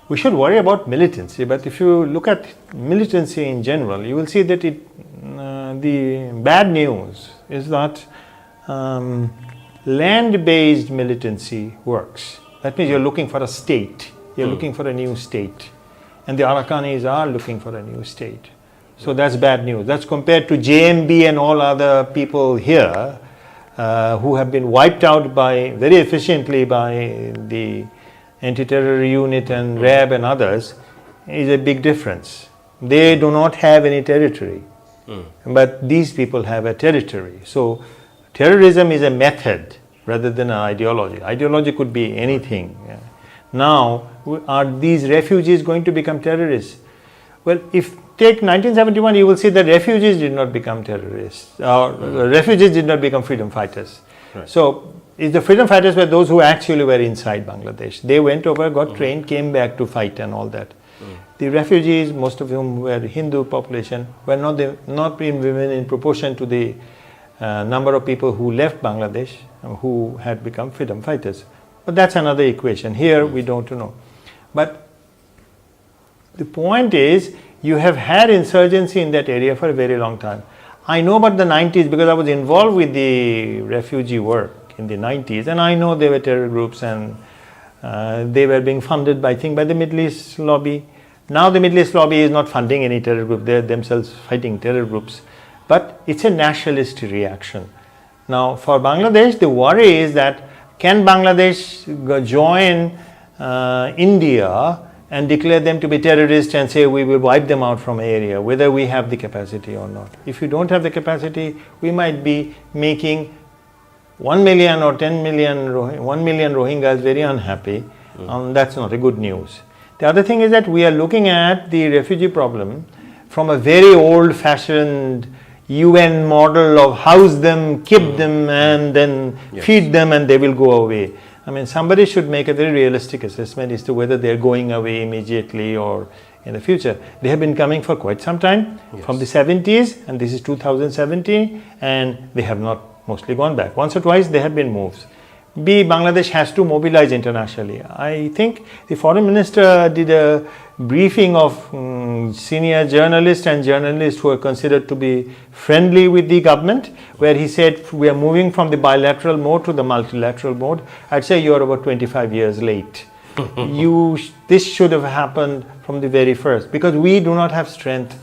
We should worry about militancy, but if you look at militancy in general, you will see that the bad news is that land-based militancy works. That means you're looking for a state, you're looking for a new state, and the Arakanis are looking for a new state. So that's bad news. That's compared to JMB and all other people here who have been wiped out very efficiently by the anti-terror unit and RAB and others, is a big difference. They do not have any territory, but these people have a territory. So terrorism is a method rather than an ideology. Ideology could be anything. Yeah. Now, are these refugees going to become terrorists? Well, if take 1971, you will see that refugees did not become terrorists, or refugees did not become freedom fighters. Right. So the freedom fighters were those who actually were inside Bangladesh. They went over, got trained, came back to fight and all that. The refugees, most of whom were Hindu population, were not being women in proportion to the number of people who left Bangladesh, who had become freedom fighters. But that's another equation. Here we don't know. But the point is, you have had insurgency in that area for a very long time. I know about the 90s because I was involved with the refugee work in the 90s, and I know there were terror groups and they were being funded by the Middle East lobby. Now the Middle East lobby is not funding any terror group, they're themselves fighting terror groups. But it's a nationalist reaction. Now for Bangladesh, the worry is that can Bangladesh join India and declare them to be terrorists and say we will wipe them out from area, whether we have the capacity or not. If you don't have the capacity, we might be making 1 million or 10 million, 1 million Rohingyas very unhappy. That's not a good news. The other thing is that we are looking at the refugee problem from a very old-fashioned UN model of house them, keep them, and then feed them and they will go away. I mean, somebody should make a very realistic assessment as to whether they're going away immediately or in the future. They have been coming for quite some time, from the 70s, and this is 2017, and they have not mostly gone back. Once or twice there have been moves. Bangladesh has to mobilize internationally. I think the foreign minister did a briefing of senior journalists and journalists who are considered to be friendly with the government, where he said we are moving from the bilateral mode to the multilateral mode. I'd say you're about 25 years late. This should have happened from the very first, because we do not have strength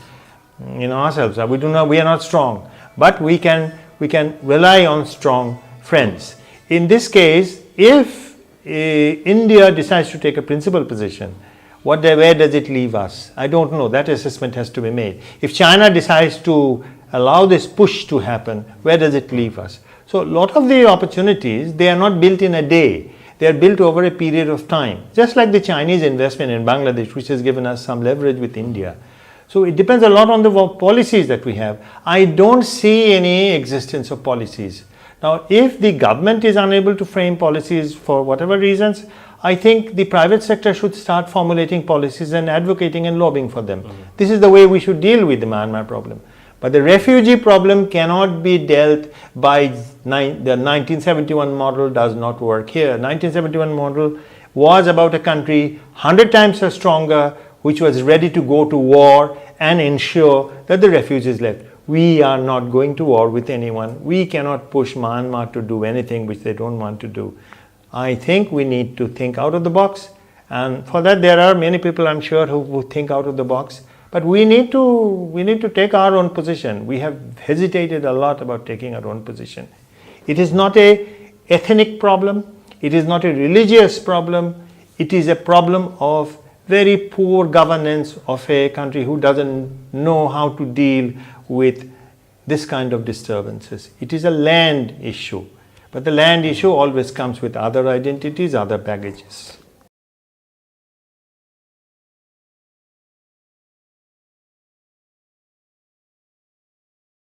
in ourselves. We are not strong, but we can rely on strong friends. In this case, if India decides to take a principled position, where does it leave us? I don't know. That assessment has to be made. If China decides to allow this push to happen, where does it leave us? So a lot of the opportunities, they are not built in a day. They are built over a period of time. Just like the Chinese investment in Bangladesh, which has given us some leverage with India. So it depends a lot on the policies that we have. I don't see any existence of policies. Now, if the government is unable to frame policies for whatever reasons, I think the private sector should start formulating policies and advocating and lobbying for them. This is the way we should deal with the Myanmar problem. But the refugee problem cannot be dealt by the 1971 model. Does not work here. 1971 model was about a country 100 times stronger, which was ready to go to war and ensure that the refugees left. We are not going to war with anyone. We cannot push Myanmar to do anything which they don't want to do. I think we need to think out of the box, and for that there are many people, I'm sure, who think out of the box. But we need to take our own position. We have hesitated a lot about taking our own position. It is not an ethnic problem. It is not a religious problem. It is a problem of very poor governance of a country who doesn't know how to deal with this kind of disturbances. It is a land issue, but the land issue always comes with other identities, other baggages.